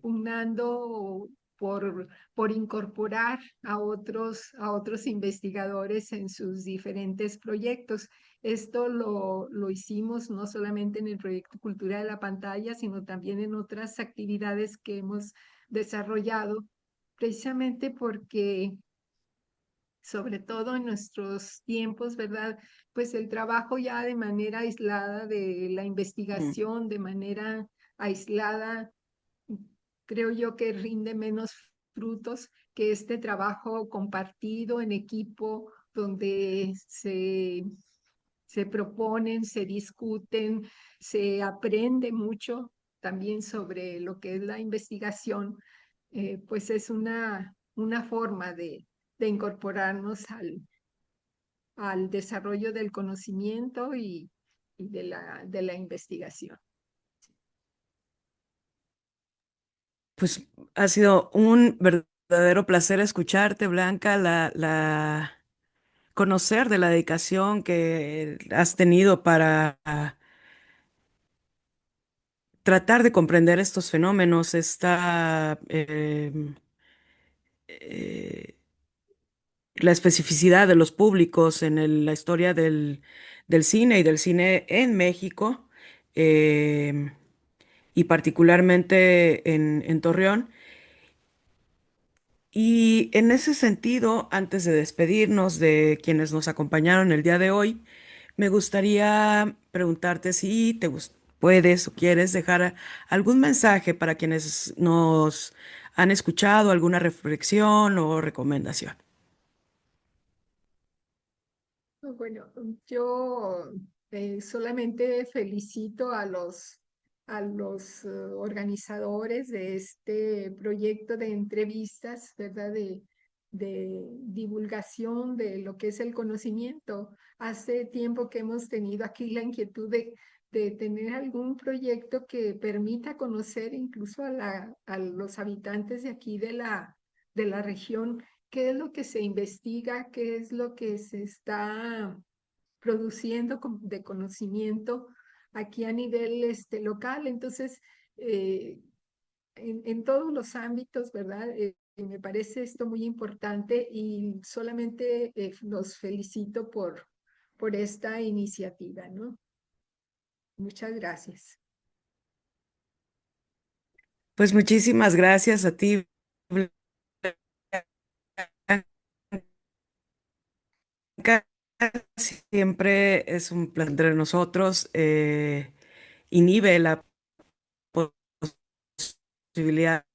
pugnando por incorporar a otros investigadores en sus diferentes proyectos. Esto lo hicimos no solamente en el proyecto Cultura de la Pantalla, sino también en otras actividades que hemos desarrollado, precisamente porque sobre todo en nuestros tiempos, ¿verdad? Pues el trabajo ya de manera aislada de la Mm. investigación, de manera aislada, creo yo que rinde menos frutos que este trabajo compartido en equipo, donde se proponen, se discuten, se aprende mucho también sobre lo que es la investigación. Pues es una forma de incorporarnos al desarrollo del conocimiento y de la investigación. Pues ha sido un verdadero placer escucharte, Blanca, conocer de la dedicación que has tenido para tratar de comprender estos fenómenos, eh, la especificidad de los públicos en la historia del cine y del cine en México, eh, y particularmente en Torreón. Y en ese sentido, antes de despedirnos de quienes nos acompañaron el día de hoy, me gustaría preguntarte si puedes o quieres dejar algún mensaje para quienes nos han escuchado, alguna reflexión o recomendación. Bueno, yo solamente felicito a los organizadores de este proyecto de entrevistas, ¿verdad? De divulgación de lo que es el conocimiento. Hace tiempo que hemos tenido aquí la inquietud de tener algún proyecto que permita conocer incluso a los habitantes de aquí de la región qué es lo que se investiga, qué es lo que se está produciendo de conocimiento aquí a nivel local. Entonces, eh, en todos los ámbitos, ¿verdad? Me parece esto muy importante y solamente los felicito por esta iniciativa, ¿no? Muchas gracias. Pues muchísimas gracias a ti, Blanca. Siempre es un placer entre nosotros. Inhibe la posibilidad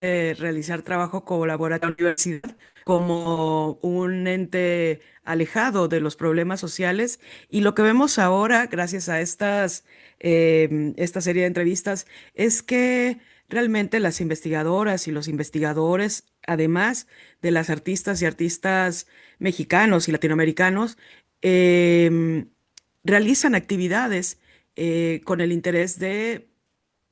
de realizar trabajo colaborativo en la universidad como un ente alejado de los problemas sociales. Y lo que vemos ahora, gracias a esta serie de entrevistas, es que realmente las investigadoras y los investigadores, además de las artistas y artistas mexicanos y latinoamericanos, em, realizan actividades con el interés de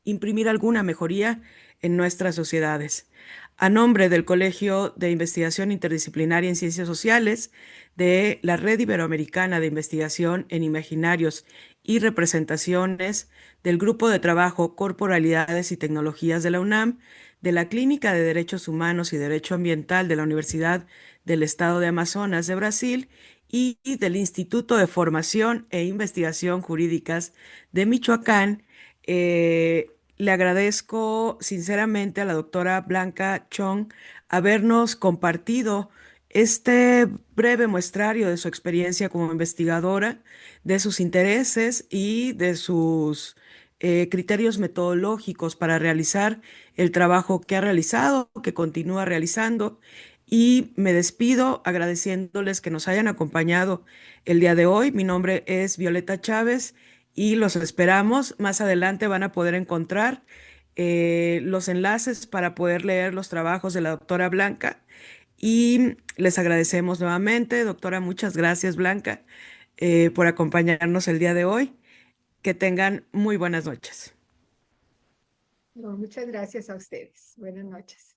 imprimir alguna mejoría en nuestras sociedades. A nombre del Colegio de Investigación Interdisciplinaria en Ciencias Sociales, de la Red Iberoamericana de Investigación en Imaginarios y Representaciones, del Grupo de Trabajo Corporalidades y Tecnologías de la UNAM, de la Clínica de Derechos Humanos y Derecho Ambiental de la Universidad del Estado de Amazonas de Brasil y del Instituto de Formación e Investigación Jurídicas de Michoacán. Le agradezco sinceramente a la doctora Blanca Chong habernos compartido este breve muestrario de su experiencia como investigadora, de sus intereses y de sus criterios metodológicos para realizar el trabajo que ha realizado, que continúa realizando. Y me despido agradeciéndoles que nos hayan acompañado el día de hoy. Mi nombre es Violeta Chávez y los esperamos. Más adelante van a poder encontrar los enlaces para poder leer los trabajos de la doctora Blanca y les agradecemos nuevamente. Doctora, muchas gracias, Blanca, por acompañarnos el día de hoy. Que tengan muy buenas noches. No, muchas gracias a ustedes. Buenas noches.